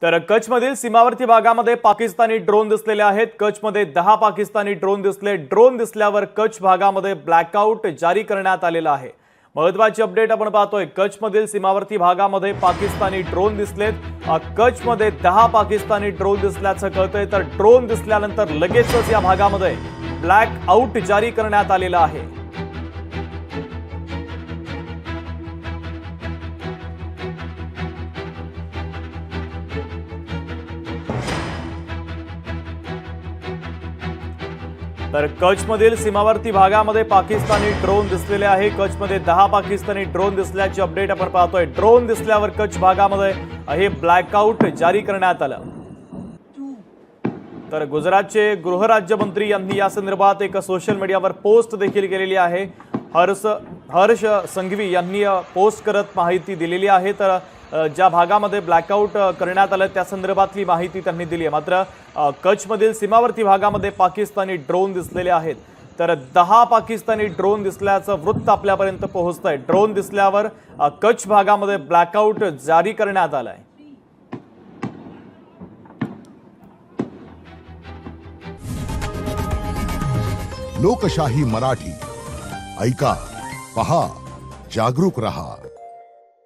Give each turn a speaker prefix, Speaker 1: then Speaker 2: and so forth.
Speaker 1: तर कच्छमधील सीमावर्ती भागामध्ये पाकिस्तानी ड्रोन दिसलेले आहेत। कच्छमध्ये 10 पाकिस्तानी ड्रोन दिसले। ड्रोन दिसल्यावर कच्छ भागामध्ये ब्लॅकआउट जारी करण्यात आलेला आहे। महत्त्वाची अपडेट आपण पाहतोय। कच्छमधील सीमावर्ती भागामध्ये पाकिस्तानी ड्रोन दिसलेत। कच्छमध्ये 10 पाकिस्तानी ड्रोन दिसल्याचं कळतंय। तर ड्रोन दिसल्यानंतर लगेचच या भागामध्ये ब्लॅकआउट जारी करण्यात आलेला आहे। तर कच्छमधील सीमावर्ती भागामध्ये पाकिस्तानी ड्रोन दिसलेले आहे। कच्छमध्ये 10 पाकिस्तानी ड्रोन दिसल्याची अपडेट आपण पाहतोय। ड्रोन दिसल्यावर कच्छ भागामध्ये हे ब्लॅकआउट जारी करण्यात आलं। तर गुजरातचे गृहराज्यमंत्री यांनी या संदर्भात एक सोशल मीडियावर पोस्ट देखील केलेली आहे। हर्ष संघवी यांनी पोस्ट करत माहिती दिलेली आहे। तर ज्या भागामध्ये ब्लॅकआउट करण्यात आलं त्या संदर्भातली माहिती त्यांनी दिली आहे। मात्र कच्छमधील सीमावर्ती भागामध्ये पाकिस्तानी ड्रोन दिसलेले आहेत। तर 10 पाकिस्तानी ड्रोन दिसल्याचं वृत्त आपल्यापर्यंत पोहोचतंय। ड्रोन दिसल्यावर कच्छ भागामध्ये ब्लॅकआउट जारी करण्यात आलाय।
Speaker 2: लोकशाही मराठी ऐका, पहा, जागरूक रहा।